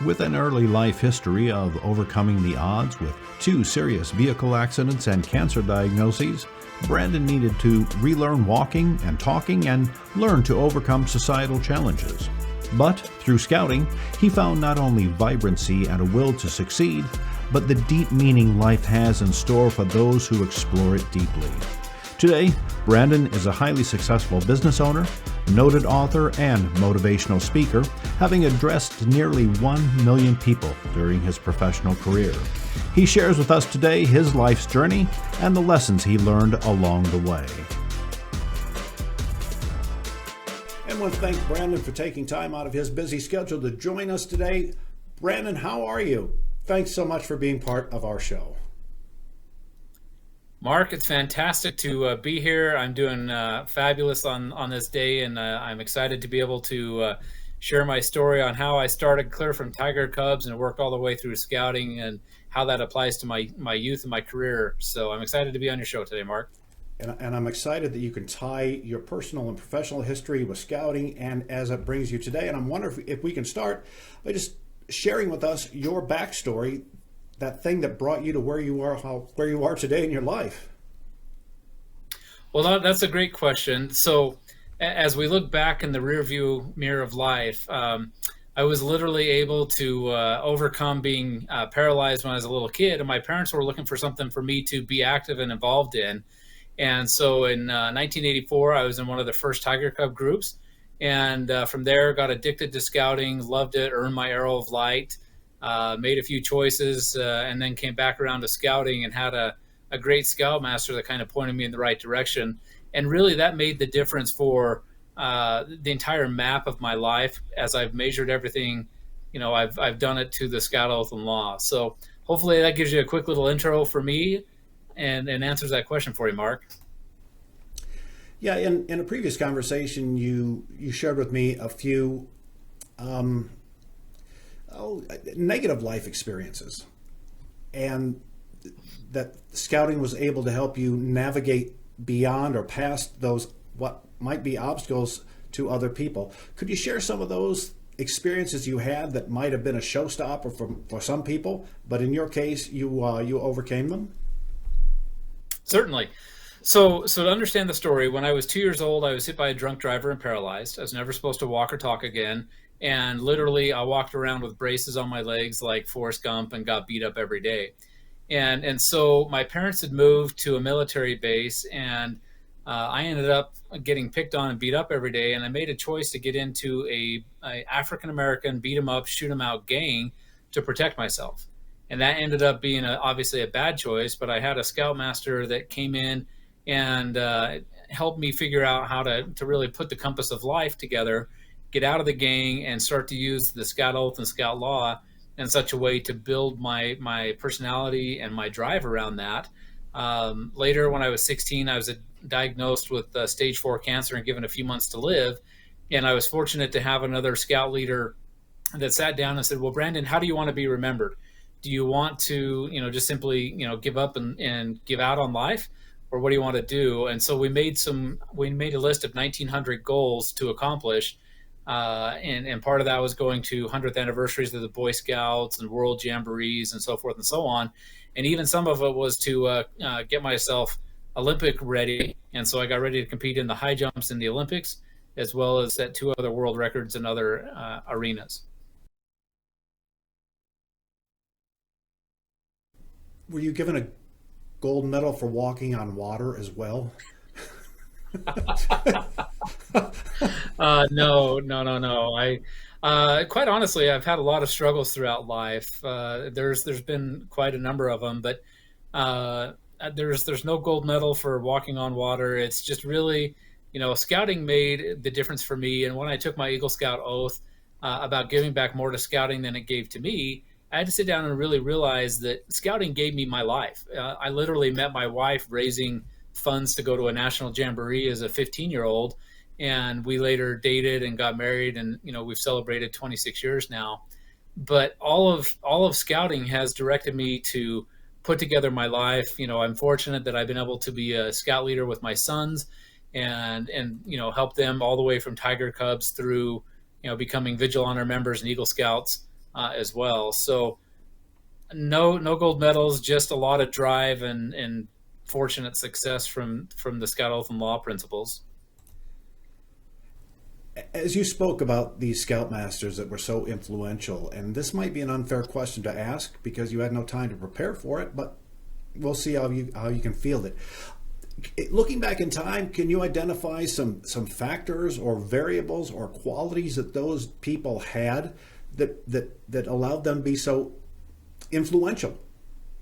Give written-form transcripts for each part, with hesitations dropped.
With an early life history of overcoming the odds with 2 serious vehicle accidents and cancer diagnoses, Brandon needed to relearn walking and talking and learn to overcome societal challenges. But through scouting, he found not only vibrancy and a will to succeed, but the deep meaning life has in store for those who explore it deeply. Today, Brandon is a highly successful business owner, noted author, and motivational speaker, having addressed nearly 1 million people during his professional career. He shares with us today his life's journey and the lessons he learned along the way. I want to thank Brandon for taking time out of his busy schedule to join us today. Brandon, how are you? Thanks so much for being part of our show. Mark, it's fantastic to be here. I'm doing fabulous on this day, and I'm excited to be able to share my story on how I started clear from Tiger Cubs and worked all the way through scouting and how that applies to my youth and my career. So I'm excited to be on your show today, Mark. And I'm excited that you can tie your personal and professional history with scouting and as it brings you today. And I'm wondering if we can start by just sharing with us your backstory, that thing that brought you to where you are today in your life. Well, that's a great question. So as we look back in the rearview mirror of life, I was literally able to overcome being paralyzed when I was a little kid, and my parents were looking for something for me to be active and involved in. And so in 1984, I was in one of the first Tiger Cub groups, and from there got addicted to scouting, loved it, earned my Arrow of Light, made a few choices, and then came back around to scouting and had a great scoutmaster that kind of pointed me in the right direction. And really that made the difference for the entire map of my life. As I've measured everything, I've done it to the Scout Oath and Law. So hopefully that gives you a quick little intro for me and answers that question for you, Mark. Yeah, in a previous conversation, you shared with me a few negative life experiences, and that scouting was able to help you navigate beyond or past those what might be obstacles to other people. Could you share some of those experiences you had that might have been a showstopper for some people, but in your case, you overcame them? Certainly. So to understand the story, when I was 2 years old, I was hit by a drunk driver and paralyzed. I was never supposed to walk or talk again. And literally, I walked around with braces on my legs like Forrest Gump and got beat up every day. And so my parents had moved to a military base, and I ended up getting picked on and beat up every day. And I made a choice to get into a African-American beat 'em up, shoot 'em out gang to protect myself. And that ended up being obviously a bad choice, but I had a scoutmaster that came in and helped me figure out how to really put the compass of life together, get out of the gang, and start to use the Scout Oath and Scout Law in such a way to build my personality and my drive around that. Later, when I was 16, I was diagnosed with stage 4 cancer and given a few months to live. And I was fortunate to have another scout leader that sat down and said, well, Brandon, how do you want to be remembered? Do you want to, just simply, give up and give out on life? Or what do you want to do? And so we made a list of 1,900 goals to accomplish. And part of that was going to 100th anniversaries of the Boy Scouts and World Jamborees and so forth and so on. And even some of it was to get myself Olympic ready. And so I got ready to compete in the high jumps in the Olympics, as well as set 2 other world records in other arenas. Were you given a gold medal for walking on water as well? No. Quite honestly, I've had a lot of struggles throughout life. There's been quite a number of them, but there's no gold medal for walking on water. It's just really, scouting made the difference for me. And when I took my Eagle Scout oath about giving back more to scouting than it gave to me, I had to sit down and really realize that scouting gave me my life. I literally met my wife raising funds to go to a national jamboree as a 15-year-old, and we later dated and got married, and we've celebrated 26 years now. But all of scouting has directed me to put together my life. I'm fortunate that I've been able to be a scout leader with my sons, and help them all the way from Tiger Cubs through becoming Vigil Honor members and Eagle Scouts. as well. So no gold medals, just a lot of drive and fortunate success from the Scout Oath and Law principles. As you spoke about these Scoutmasters that were so influential, and this might be an unfair question to ask because you had no time to prepare for it, but we'll see how you can field it. Looking back in time, can you identify some factors or variables or qualities that those people had that allowed them to be so influential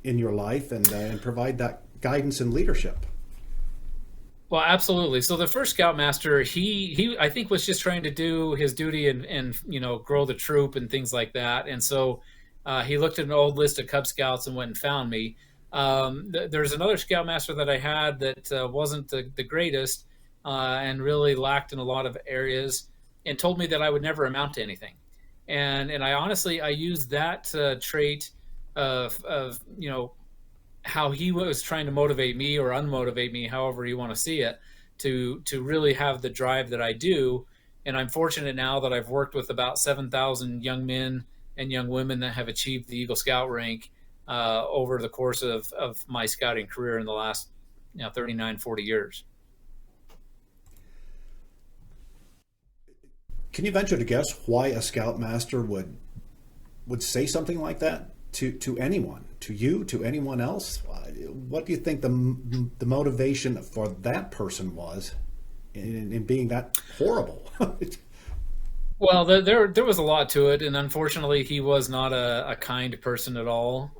in your life and provide that guidance and leadership? Well, absolutely. So the first Scoutmaster, he I think was just trying to do his duty and grow the troop and things like that. And so he looked at an old list of Cub Scouts and went and found me. There's another Scoutmaster that I had that wasn't the greatest and really lacked in a lot of areas, and told me that I would never amount to anything. And I honestly I used that trait of how he was trying to motivate me or unmotivate me, however you want to see it, to really have the drive that I do. And I'm fortunate now that I've worked with about 7,000 young men and young women that have achieved the Eagle Scout rank over the course of my scouting career in the last 39, 40 years. Can you venture to guess why a Scoutmaster would say something like that to anyone, to you, to anyone else? What do you think the motivation for that person was in being that horrible? Well, there was a lot to it, and unfortunately, he was not a kind person at all.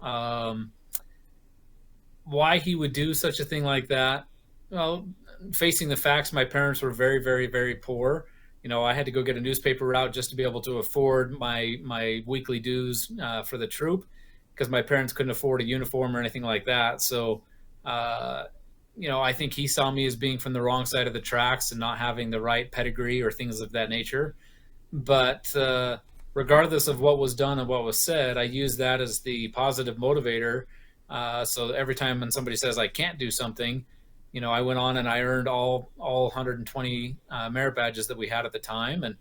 Why he would do such a thing like that? Well, facing the facts, my parents were very, very, very poor. I had to go get a newspaper route just to be able to afford my weekly dues for the troop, because my parents couldn't afford a uniform or anything like that. So, I think he saw me as being from the wrong side of the tracks and not having the right pedigree or things of that nature. But regardless of what was done and what was said, I use that as the positive motivator. So every time when somebody says I can't do something, I went on and I earned all 120 merit badges that we had at the time. And,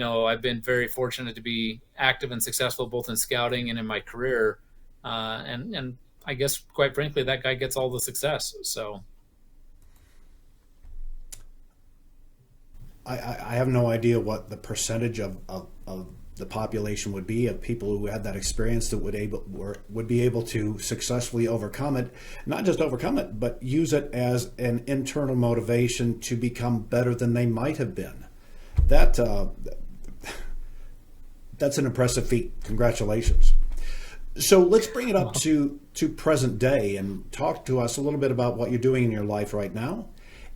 I've been very fortunate to be active and successful both in scouting and in my career. And I guess, quite frankly, that guy gets all the success. So I have no idea what the percentage of the population would be of people who had that experience that would be able to successfully overcome it, not just overcome it, but use it as an internal motivation to become better than they might have been. That's an impressive feat. Congratulations. So let's bring it up to present day and talk to us a little bit about what you're doing in your life right now,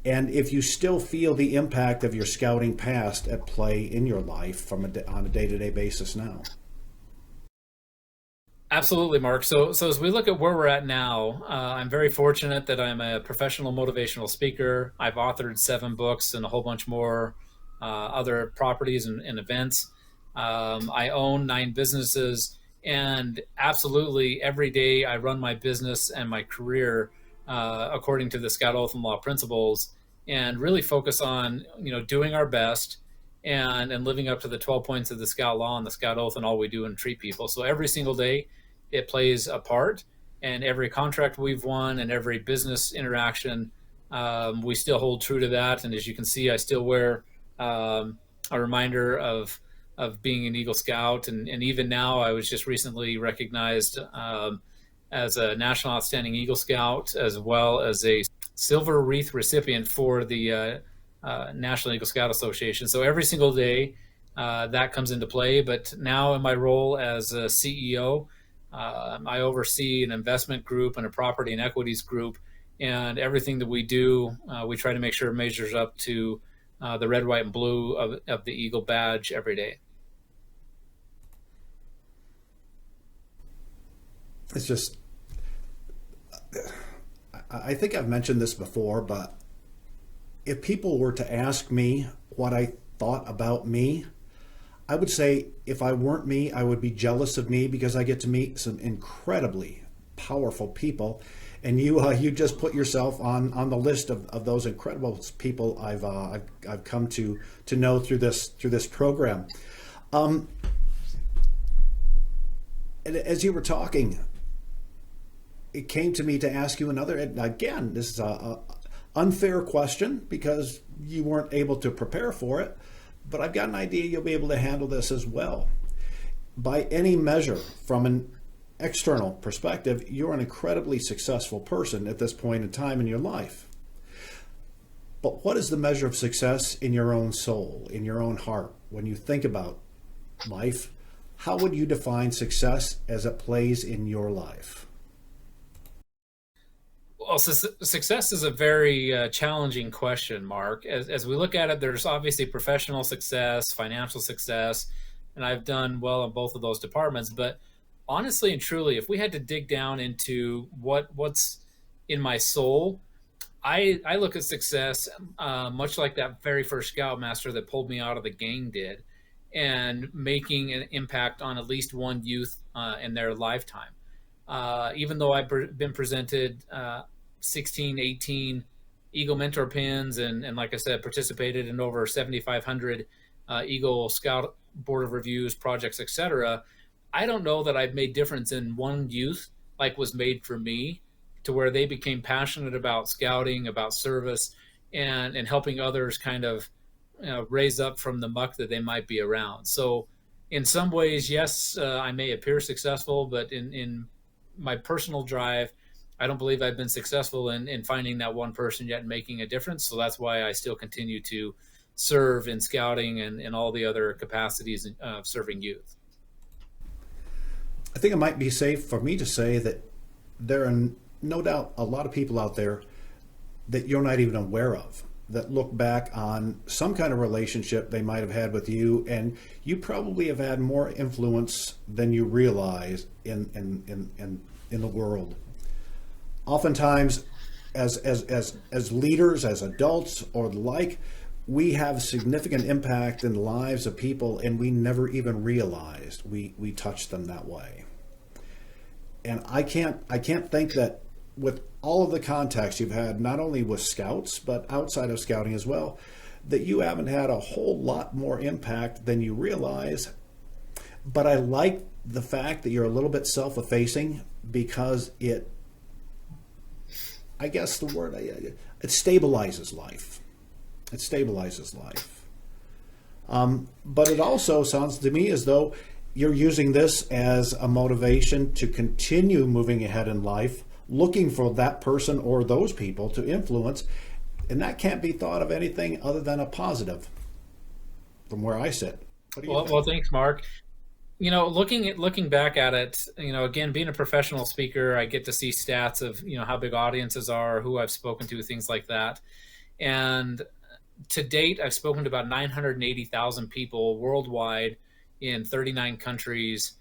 and if you still feel the impact of your scouting past at play in your life on a day-to-day basis now. Absolutely, Mark. So as we look at where we're at now, I'm very fortunate that I'm a professional motivational speaker. I've authored 7 books and a whole bunch more other properties and events. I own 9 businesses. And absolutely, every day I run my business and my career according to the Scout Oath and Law principles, and really focus on doing our best and living up to the 12 points of the Scout Law and the Scout Oath and all we do and treat people. So every single day it plays a part, and every contract we've won and every business interaction, we still hold true to that. And as you can see, I still wear a reminder of being an Eagle Scout. And even now, I was just recently recognized as a National Outstanding Eagle Scout, as well as a Silver Wreath recipient for the National Eagle Scout Association. So every single day that comes into play. But now in my role as a CEO, I oversee an investment group and a property and equities group. And everything that we do, we try to make sure it measures up to the red, white, and blue of the Eagle badge every day. It's just, I think I've mentioned this before, but if people were to ask me what I thought about me, I would say if I weren't me, I would be jealous of me because I get to meet some incredibly powerful people. And you just put yourself on the list of those incredible people I've come to know through this program. And as you were talking, it came to me to ask you another, and again, this is a unfair question because you weren't able to prepare for it, but I've got an idea you'll be able to handle this as well. By any measure, from an external perspective, you're an incredibly successful person at this point in time in your life. But what is the measure of success in your own soul, in your own heart? When you think about life, how would you define success as it plays in your life? Well, success is a very challenging question, Mark. As we look at it, there's obviously professional success, financial success, and I've done well in both of those departments. But honestly and truly, if we had to dig down into what's in my soul, I look at success much like that very first Scoutmaster that pulled me out of the gang did, and making an impact on at least one youth in their lifetime. Even though I've been presented 16, 18 Eagle Mentor pins, and like I said, participated in over 7,500 Eagle Scout Board of Reviews projects, etc. I don't know that I've made difference in one youth like was made for me, to where they became passionate about scouting, about service, and helping others kind of raise up from the muck that they might be around. So in some ways, yes, I may appear successful, but in my personal drive, I don't believe I've been successful in finding that one person yet and making a difference. So that's why I still continue to serve in scouting and all the other capacities of serving youth. I think it might be safe for me to say that there are no doubt a lot of people out there that you're not even aware of, that look back on some kind of relationship they might have had with you, and you probably have had more influence than you realize in the world. Oftentimes, as leaders, as adults, or the like, we have significant impact in the lives of people, and we never even realized we touched them that way. And I can't think that with all of the contacts you've had, not only with Scouts, but outside of Scouting as well, that you haven't had a whole lot more impact than you realize. But I like the fact that you're a little bit self-effacing, because it stabilizes life. It stabilizes life. But it also sounds to me as though you're using this as a motivation to continue moving ahead in life, looking for that person or those people to influence. And that can't be thought of anything other than a positive from where I sit. What do you think? Well, thanks, Mark. Looking back at it, again, being a professional speaker, I get to see stats of, how big audiences are, who I've spoken to, things like that. And to date, I've spoken to about 980,000 people worldwide in 39 countries,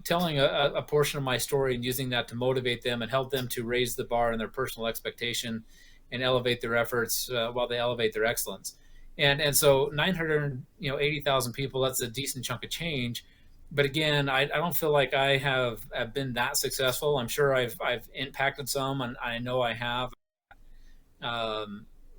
telling a portion of my story and using that to motivate them and help them to raise the bar in their personal expectation and elevate their efforts while they elevate their excellence. And so 980,000 people, that's a decent chunk of change. But again, I don't feel like I have been that successful. I'm sure I've impacted some, and I know I have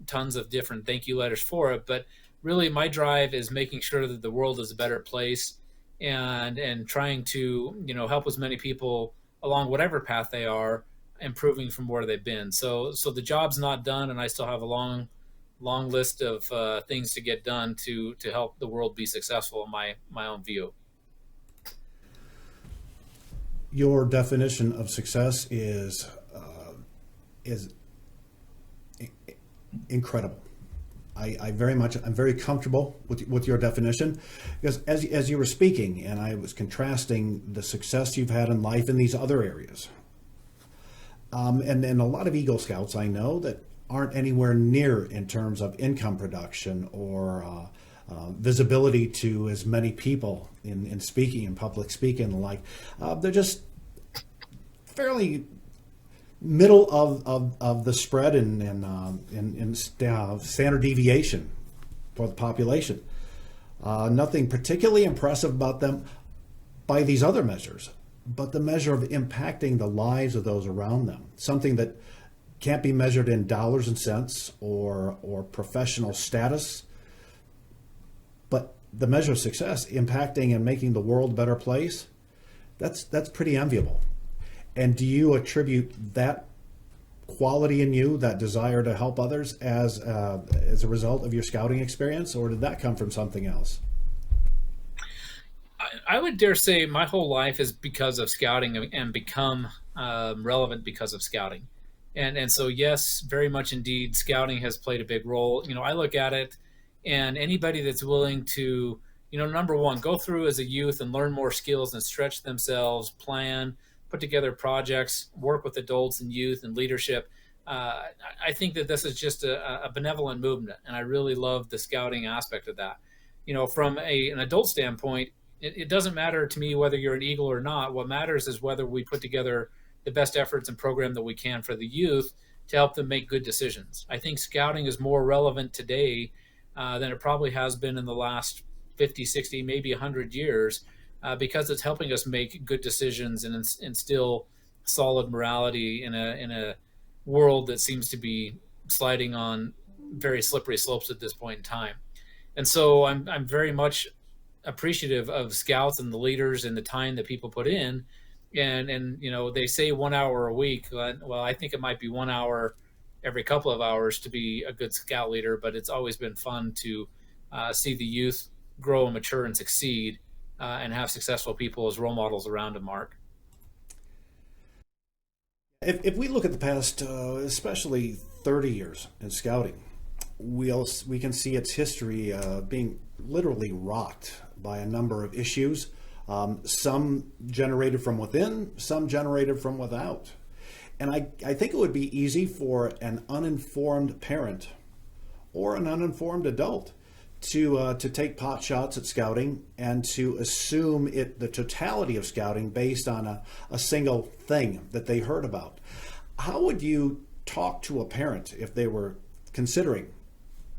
tons of different thank you letters for it. But really, my drive is making sure that the world is a better place, and trying to help as many people along whatever path they are, improving from where they've been. So the job's not done, and I still have a long list of things to get done to help the world be successful in my own view. Your definition of success is incredible. I'm very comfortable with your definition, because as you were speaking, and I was contrasting the success you've had in life in these other areas, and a lot of Eagle Scouts I know that aren't anywhere near in terms of income production or visibility to as many people in speaking and public speaking and the like. They're just fairly middle of the spread in standard deviation for the population. Nothing particularly impressive about them by these other measures, but the measure of impacting the lives of those around them, something that can't be measured in dollars and cents or professional status, but the measure of success, impacting and making the world a better place. That's pretty enviable. And do you attribute that quality in you, that desire to help others, as a result of your scouting experience, or did that come from something else? I would dare say my whole life is because of scouting and become relevant because of scouting. And so yes, very much indeed, scouting has played a big role. I look at it, and anybody that's willing to, number one, go through as a youth and learn more skills and stretch themselves, plan, put together projects, work with adults and youth and leadership. I think that this is just a benevolent movement, and I really love the scouting aspect of that. From an adult standpoint, it doesn't matter to me whether you're an Eagle or not. What matters is whether we put together the best efforts and program that we can for the youth to help them make good decisions. I think scouting is more relevant today than it probably has been in the last 50, 60, maybe 100 years, because it's helping us make good decisions and instill solid morality in a world that seems to be sliding on very slippery slopes at this point in time. And so I'm very much appreciative of scouts and the leaders and the time that people put in. And they say 1 hour a week. Well, I think it might be 1 hour every couple of hours to be a good scout leader, but it's always been fun to see the youth grow and mature and succeed, and have successful people as role models around them, Mark. If we look at the past, especially 30 years in scouting, we can see its history being literally rocked by a number of issues, some generated from within, some generated from without. And I think it would be easy for an uninformed parent or an uninformed adult to take pot shots at scouting and to assume the totality of scouting based on a single thing that they heard about. How would you talk to a parent if they were considering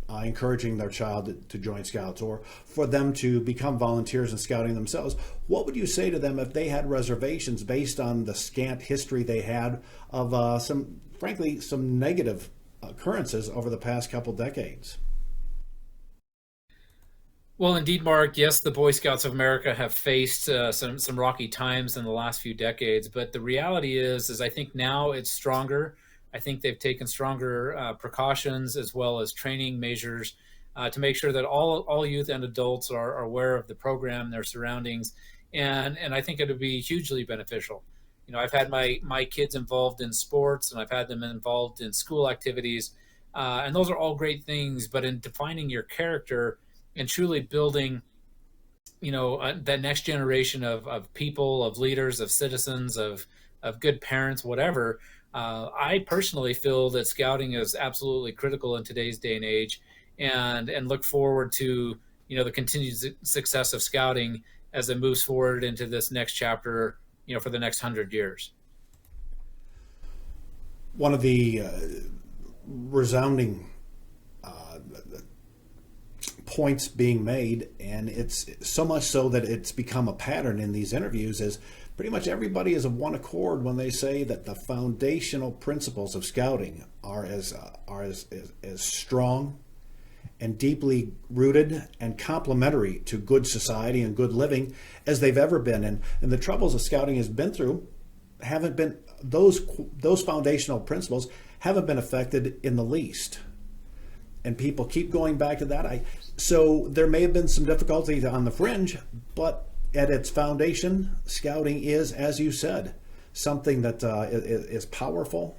encouraging their child to join scouts, or for them to become volunteers in scouting themselves? What would you say to them if they had reservations based on the scant history they had of some negative occurrences over the past couple decades? Well, indeed, Mark. Yes, the Boy Scouts of America have faced some rocky times in the last few decades, but the reality is I think now it's stronger. I think they've taken stronger precautions as well as training measures to make sure that all youth and adults are aware of the program, their surroundings, and I think it would be hugely beneficial. I've had my kids involved in sports, and I've had them involved in school activities, and those are all great things. But in defining your character and truly building, that next generation of people, of leaders, of citizens, of good parents, whatever. I personally feel that scouting is absolutely critical in today's day and age, and look forward to the continued success of scouting as it moves forward into this next chapter, for the next 100 years. One of the resounding points being made, and it's so much so that it's become a pattern in these interviews, is pretty much everybody is of one accord when they say that the foundational principles of scouting are as strong and deeply rooted and complementary to good society and good living as they've ever been. And the troubles that scouting has been through haven't been those foundational principles haven't been affected in the least. And people keep going back to that. So there may have been some difficulties on the fringe, but at its foundation, scouting is, as you said, something that is powerful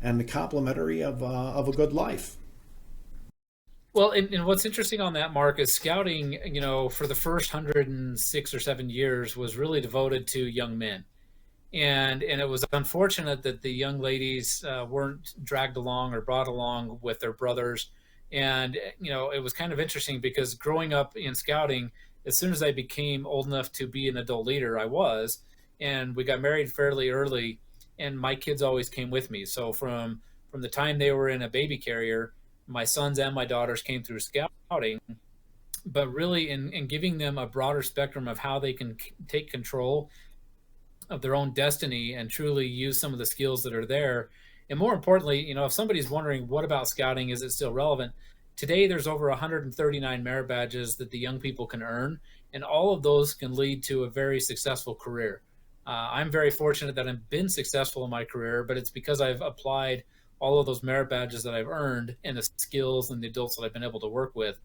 and complementary of a good life. Well, and what's interesting on that, Mark, is scouting, for the first 106 or 107 years was really devoted to young men. And it was unfortunate that the young ladies weren't dragged along or brought along with their brothers. And, it was kind of interesting because growing up in scouting, as soon as I became old enough to be an adult leader, I was, and we got married fairly early, and my kids always came with me. So from the time they were in a baby carrier, my sons and my daughters came through scouting, but really in giving them a broader spectrum of how they can take control of their own destiny and truly use some of the skills that are there. And more importantly, if somebody's wondering what about scouting, is it still relevant? Today, there's over 139 merit badges that the young people can earn, and all of those can lead to a very successful career. I'm very fortunate that I've been successful in my career, but it's because I've applied all of those merit badges that I've earned and the skills and the adults that I've been able to work with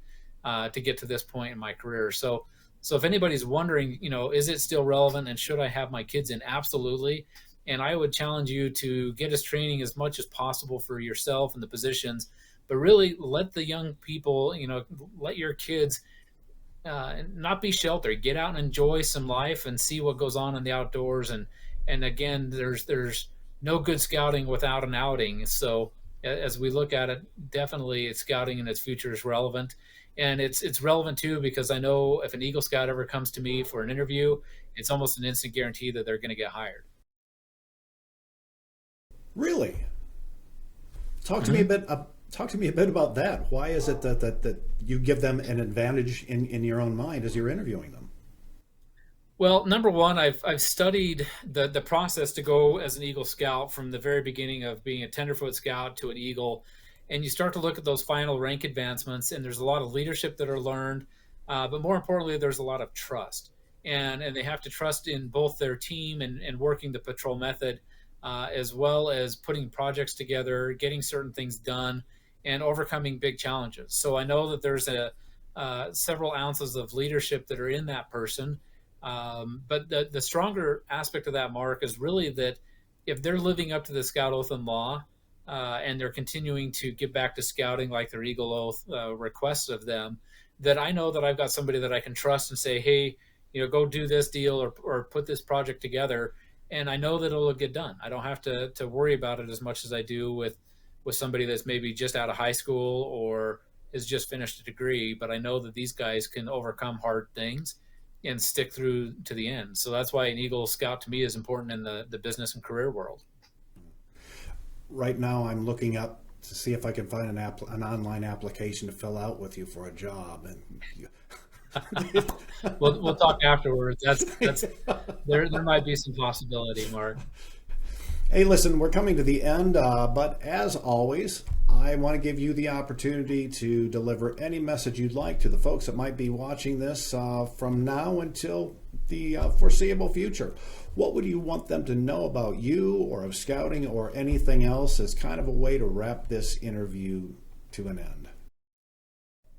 to get to this point in my career. So if anybody's wondering, is it still relevant and should I have my kids in? Absolutely. And I would challenge you to get us training as much as possible for yourself and the positions, but really let the young people, let your kids not be sheltered. Get out and enjoy some life and see what goes on in the outdoors. And again, there's no good scouting without an outing. So as we look at it, definitely scouting in its future is relevant. And it's relevant too because I know if an Eagle Scout ever comes to me for an interview, it's almost an instant guarantee that they're going to get hired. Really? Talk to me a bit. Talk to me a bit about that. Why is it that you give them an advantage in your own mind as you're interviewing them? Well, number one, I've studied the process to go as an Eagle Scout from the very beginning of being a tenderfoot scout to an Eagle, and you start to look at those final rank advancements, and there's a lot of leadership that are learned, but more importantly, there's a lot of trust, and they have to trust in both their team and working the patrol method, as well as putting projects together, getting certain things done, and overcoming big challenges. So I know that there's several ounces of leadership that are in that person. But the stronger aspect of that, Mark, is really that if they're living up to the Scout Oath and Law, and they're continuing to give back to scouting like their Eagle Oath requests of them, that I know that I've got somebody that I can trust and say, hey, go do this deal or put this project together. And I know that it'll get done. I don't have to worry about it as much as I do with somebody that's maybe just out of high school or has just finished a degree. But I know that these guys can overcome hard things and stick through to the end. So that's why an Eagle Scout to me is important in the business and career world. Right now, I'm looking up to see if I can find an online application to fill out with you for a job. And we'll talk afterwards. That's there might be some possibility, Mark. Hey, listen, we're coming to the end, but as always, I want to give you the opportunity to deliver any message you'd like to the folks that might be watching this from now until the foreseeable future. What would you want them to know about you or of scouting or anything else as kind of a way to wrap this interview to an end?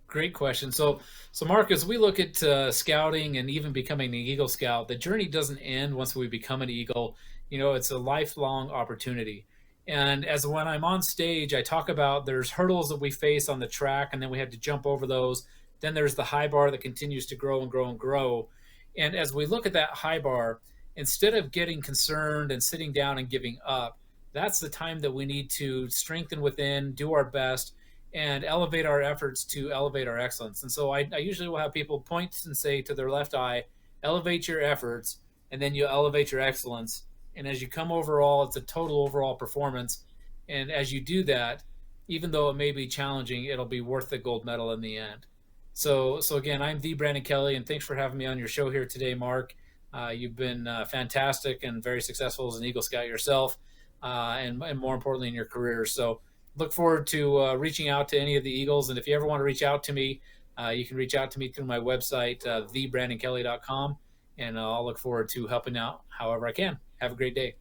Great question. So Mark, as we look at scouting and even becoming an Eagle Scout, the journey doesn't end once we become an Eagle. It's a lifelong opportunity. And as when I'm on stage, I talk about there's hurdles that we face on the track, and then we have to jump over those. Then there's the high bar that continues to grow and grow and grow. And as we look at that high bar, instead of getting concerned and sitting down and giving up, that's the time that we need to strengthen within, do our best, and elevate our efforts to elevate our excellence. And so I usually will have people point and say to their left eye, elevate your efforts, and then you elevate your excellence. And as you come overall, it's a total overall performance. And as you do that, even though it may be challenging, it'll be worth the gold medal in the end. So again, I'm the Brandon Kelly, and thanks for having me on your show here today, Mark. You've been fantastic and very successful as an Eagle Scout yourself, and more importantly in your career. So look forward to reaching out to any of the Eagles. And if you ever want to reach out to me, you can reach out to me through my website, thebrandonkelly.com, and I'll look forward to helping out however I can. Have a great day.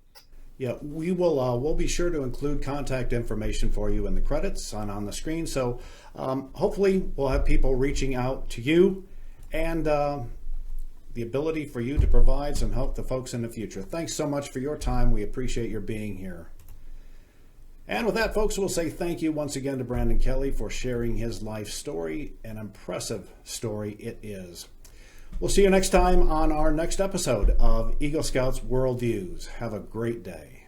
Yeah, we will. We'll be sure to include contact information for you in the credits on the screen. So hopefully we'll have people reaching out to you and the ability for you to provide some help to folks in the future. Thanks so much for your time. We appreciate your being here. And with that, folks, we'll say thank you once again to Brandon Kelly for sharing his life story. An impressive story it is. We'll see you next time on our next episode of Eagle Scouts Worldviews. Have a great day.